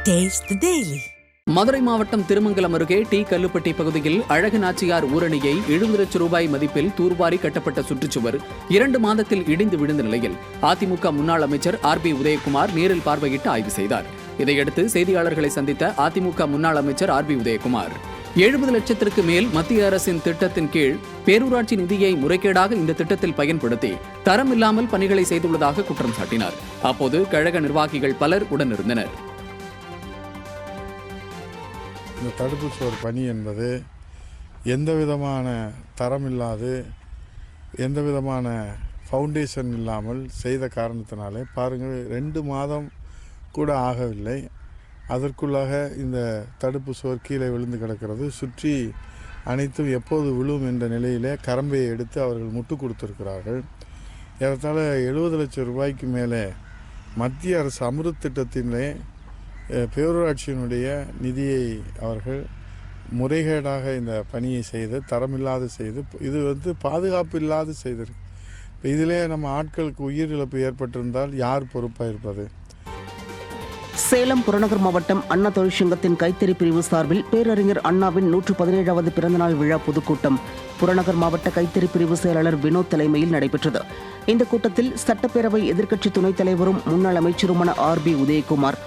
Taste the Daily. Madurai மாவட்டம் திருமங்கலம் அருகே D Kallupatti பகுதியில் அழகு நாச்சியார் ஊரணியை 70 லட்சம் ரூபாய் மதிப்பில் தூர்வாரி கட்டப்பட்ட சுற்றுச்சுவர் 2 மாதத்தில் இடிந்து விழுந்த நிலையில் அதிமுக முன்னாள் அமைச்சர் RB உதயகுமார் நேரில் பார்வையிட்டு ஆய்வு செய்தார். இதையடுத்து செய்தியாளர்களை சந்தித்த அதிமுக முன்னாள் அமைச்சர் RB உதயகுமார் 70 லட்சத்திற்கு மேல் மத்திய அரசின் திட்டத்தின் கீழ் பேரூராட்சி நிதியை முறைகேடாக இந்த திட்டத்தில் பயன்படுத்தி தரமில்லாமல் பணிகளை செய்துள்ளதாக குற்றம் சாட்டினார். அப்போது கழக நிர்வாகிகள் பலர் உடனிருந்தனர். இந்த தடுப்பு சுவர் பணி என்பது எந்த விதமான தரம் இல்லாது எந்த விதமான ஃபவுண்டேஷன் இல்லாமல் செய்த காரணத்தினாலே பாருங்கள் 2 மாதம் கூட ஆகவில்லை. அதற்குள்ளாக இந்த தடுப்பு சுவர் கீழே விழுந்து கிடக்கிறது. சுற்றி அனைத்தும் எப்போது விழும் என்ற நிலையிலே கரம்பையை எடுத்து அவர்கள் முட்டு கொடுத்திருக்கிறார்கள். ஏறத்தாழ 70 லட்சம் ரூபாய்க்கு மேலே மத்திய அரசு அமிர்த் திட்டத்திலே பேரூராட்சியினுடைய நிதியை அவர்கள் முறைகேடாக இந்த பணியை செய்து தரமில்லாது செய்து இது பாதுகாப்பு இல்லாது செய்திருக்கு. இப்போ இதிலே நம்ம ஆட்களுக்கு உயிரிழப்பு ஏற்பட்டிருந்தால் யார் பொறுப்பாக இருப்பது? சேலம் புறநகர் மாவட்டம் அண்ணா தொழிற்சங்கத்தின் கைத்தறி பிரிவு சார்பில் பேரறிஞர் அண்ணாவின் 117வது பிறந்தநாள் விழா பொதுக்கூட்டம் புறநகர் மாவட்ட கைத்தறி பிரிவு செயலாளர் வினோத் தலைமையில் நடைபெற்றது. இந்த கூட்டத்தில் சட்டப்பேரவை எதிர்க்கட்சி துணைத் தலைவரும் முன்னாள் அமைச்சருமான RB உதயகுமார்,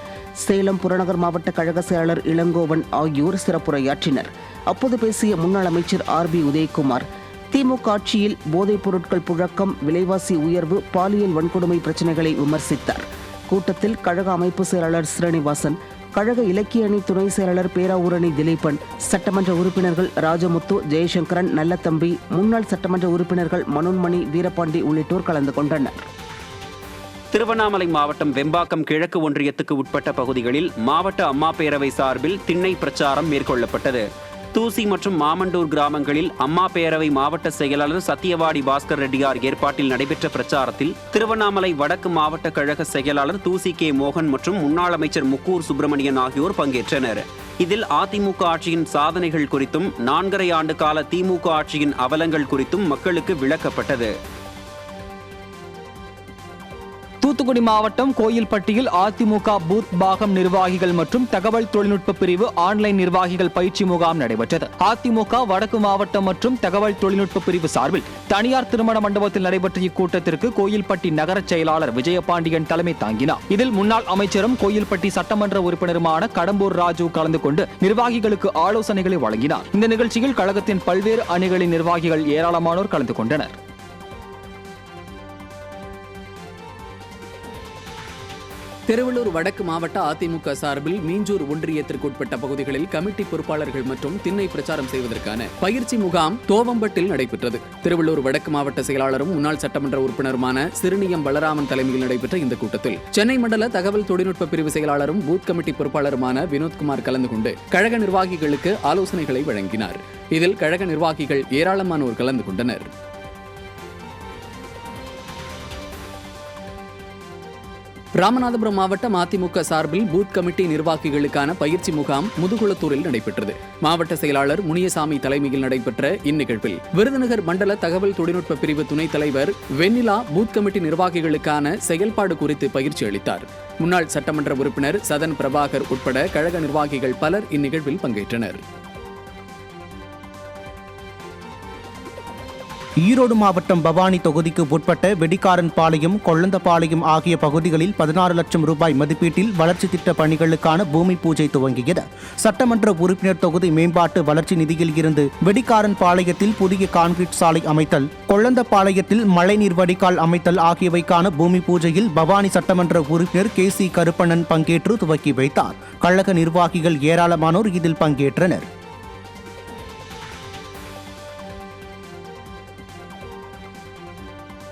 சேலம் புறநகர் மாவட்ட கழக செயலாளர் இளங்கோவன் ஆகியோர் சிறப்புரையாற்றினர். அப்போது பேசிய முன்னாள் அமைச்சர் RB உதயகுமார், திமுக ஆட்சியில் போதைப் பொருட்கள் புழக்கம், விலைவாசி உயர்வு, பாலியல் வன்கொடுமை பிரச்சினைகளை விமர்சித்தார். கூட்டத்தில் கழக அமைப்பு செயலாளர் ஸ்ரீனிவாசன், கழக இலக்கிய அணி துணை செயலாளர் பேராவூரணி திலீபன், சட்டமன்ற உறுப்பினர்கள் ராஜமுத்து, ஜெயசங்கரன், நல்லத்தம்பி, முன்னாள் சட்டமன்ற உறுப்பினர்கள் மனோன்மணி, வீரபாண்டி உள்ளிட்டோர் கலந்து கொண்டனர். திருவண்ணாமலை மாவட்டம் வெம்பாக்கம் கிழக்கு ஒன்றியத்துக்கு உட்பட்ட பகுதிகளில் மாவட்ட அம்மா பேரவை சார்பில் திண்ணை பிரச்சாரம் மேற்கொள்ளப்பட்டது. தூசி மற்றும் மாமண்டூர் கிராமங்களில் அம்மா பேரவை மாவட்ட செயலாளர் சத்தியவாடி பாஸ்கர் ரெட்டியார் ஏற்பாட்டில் நடைபெற்ற பிரச்சாரத்தில் திருவண்ணாமலை வடக்கு மாவட்ட கழக செயலாளர் தூசி K மோகன் மற்றும் முன்னாள் அமைச்சர் முக்கூர் சுப்பிரமணியன் ஆகியோர் பங்கேற்றனர். இதில் அதிமுக ஆட்சியின் சாதனைகள் குறித்தும் 4.5 ஆண்டு கால திமுக ஆட்சியின் அவலங்கள் குறித்தும் மக்களுக்கு விளக்கப்பட்டது. தூத்துக்குடி மாவட்டம் கோயில்பட்டியில் அதிமுக பூத் பாகம் நிர்வாகிகள் மற்றும் தகவல் தொழில்நுட்ப பிரிவு ஆன்லைன் நிர்வாகிகள் பயிற்சி முகாம் நடைபெற்றது. அதிமுக வடக்கு மாவட்டம் மற்றும் தகவல் தொழில்நுட்ப பிரிவு சார்பில் தனியார் திருமண மண்டபத்தில் நடைபெற்ற இக்கூட்டத்திற்கு கோயில்பட்டி நகர செயலாளர் விஜயபாண்டியன் தலைமை தாங்கினார். இதில் முன்னாள் அமைச்சரும் கோயில்பட்டி சட்டமன்ற உறுப்பினருமான கடம்பூர் ராஜு கலந்து கொண்டு நிர்வாகிகளுக்கு ஆலோசனைகளை வழங்கினார். இந்த நிகழ்ச்சியில் கழகத்தின் பல்வேறு அணிகளின் நிர்வாகிகள் ஏராளமானோர் கலந்து கொண்டனர். திருவள்ளூர் வடக்கு மாவட்ட அதிமுக சார்பில் மீஞ்சூர் ஒன்றியத்திற்குட்பட்ட பகுதிகளில் கமிட்டி பொறுப்பாளர்கள் மற்றும் திண்ணை பிரச்சாரம் செய்வதற்கான பயிற்சி முகாம் தோவம்பட்டில் நடைபெற்றது. திருவள்ளூர் வடக்கு மாவட்ட செயலாளரும் முன்னாள் சட்டமன்ற உறுப்பினருமான சிறுனியம் பலராமன் தலைமையில் நடைபெற்ற இந்த கூட்டத்தில் சென்னை மண்டல தகவல் தொழில்நுட்ப பிரிவு செயலாளரும் பூத் கமிட்டி பொறுப்பாளருமான வினோத்குமார் கலந்து கொண்டு கழக நிர்வாகிகளுக்கு ஆலோசனைகளை வழங்கினார். இதில் கழக நிர்வாகிகள் ஏராளமானோர் கலந்து கொண்டனர். ராமநாதபுரம் மாவட்டம் அதிமுக சார்பில் பூத் கமிட்டி நிர்வாகிகளுக்கான பயிற்சி முகாம் முதுகுளத்தூரில் நடைபெற்றது. மாவட்ட செயலாளர் முனியசாமி தலைமையில் நடைபெற்ற இந்நிகழ்வில் விருதுநகர் மண்டல தகவல் தொழில்நுட்ப பிரிவு துணைத் தலைவர் வெண்ணிலா பூத் கமிட்டி நிர்வாகிகளுக்கான செயல்பாடு குறித்து பயிற்சி அளித்தார். முன்னாள் சட்டமன்ற உறுப்பினர் சதன் பிரபாகர் உட்பட கழக நிர்வாகிகள் பலர் இந்நிகழ்வில் பங்கேற்றனர். ஈரோடு மாவட்டம் பவானி தொகுதிக்கு உட்பட்ட வெடிக்காரன்பாளையம், கொள்ளந்தபாளையம் ஆகிய பகுதிகளில் 16 லட்சம் ரூபாய் மதிப்பீட்டில் வளர்ச்சி திட்ட பணிகளுக்கான பூமி பூஜை துவங்கியது. சட்டமன்ற உறுப்பினர் தொகுதி மேம்பாட்டு வளர்ச்சி நிதியில் இருந்து வெடிக்காரன்பாளையத்தில் புதிய கான்கிரீட் சாலை அமைத்தல், கொள்ளந்தபாளையத்தில் மழைநீர் வடிகால் அமைத்தல் ஆகியவைக்கான பூமி பூஜையில் பவானி சட்டமன்ற உறுப்பினர் KC கருப்பண்ணன் பங்கேற்று துவக்கி வைத்தார். கழக நிர்வாகிகள் ஏராளமானோர் இதில் பங்கேற்றனர்.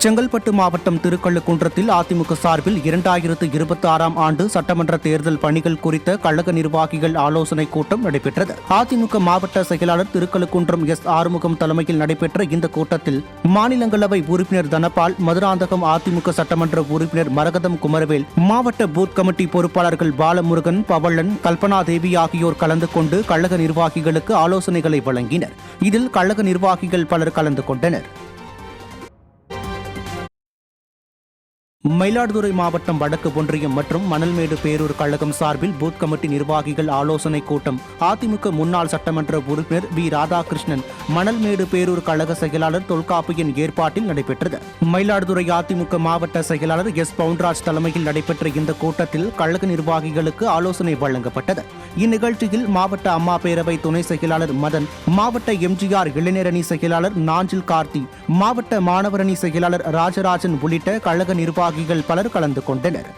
செங்கல்பட்டு மாவட்டம் திருக்கழுக்குன்றத்தில் அதிமுக சார்பில் 2026ஆம் ஆண்டு சட்டமன்ற தேர்தல் பணிகள் குறித்த கழக நிர்வாகிகள் ஆலோசனைக் கூட்டம் நடைபெற்றது. அதிமுக மாவட்ட செயலாளர் திருக்கழுக்குன்றம் S. ஆறுமுகம் தலைமையில் நடைபெற்ற இந்த கூட்டத்தில் மாநிலங்களவை உறுப்பினர் தனபால், மதுராந்தகம் அதிமுக சட்டமன்ற உறுப்பினர் மரகதம் குமரவேல், மாவட்ட பூத் கமிட்டி பொறுப்பாளர்கள் பாலமுருகன், பவளன், கல்பனா தேவி ஆகியோர் கலந்து கொண்டு கழக நிர்வாகிகளுக்கு ஆலோசனைகளை வழங்கினர். இதில் கழக நிர்வாகிகள் பலர் கலந்து கொண்டனர். மயிலாடுதுறை மாவட்டம் வடக்கு ஒன்றியம் மற்றும் மணல்மேடு பேரூர் கழகம் சார்பில் பூத் கமிட்டி நிர்வாகிகள் ஆலோசனை கூட்டம் அதிமுக முன்னாள் சட்டமன்ற உறுப்பினர் வி ராதாகிருஷ்ணன் மணல்மேடு பேரூர் கழக செயலாளர் தொல்காப்பியின் ஏற்பாட்டில் நடைபெற்றது. மயிலாடுதுறை அதிமுக மாவட்ட செயலாளர் எஸ் பவுன்ராஜ் தலைமையில் நடைபெற்ற இந்த கூட்டத்தில் கழக நிர்வாகிகளுக்கு ஆலோசனை வழங்கப்பட்டது. இந்நிகழ்ச்சியில் மாவட்ட அம்மா பேரவை துணை செயலாளர் மதன், மாவட்ட எம்ஜிஆர் இளைஞரணி செயலாளர் நாஞ்சில் கார்த்தி, மாவட்ட மாணவரணி செயலாளர் ராஜராஜன் உள்ளிட்ட கழக நிர்வாகிகள் பலர் கலந்து கொண்டனர்.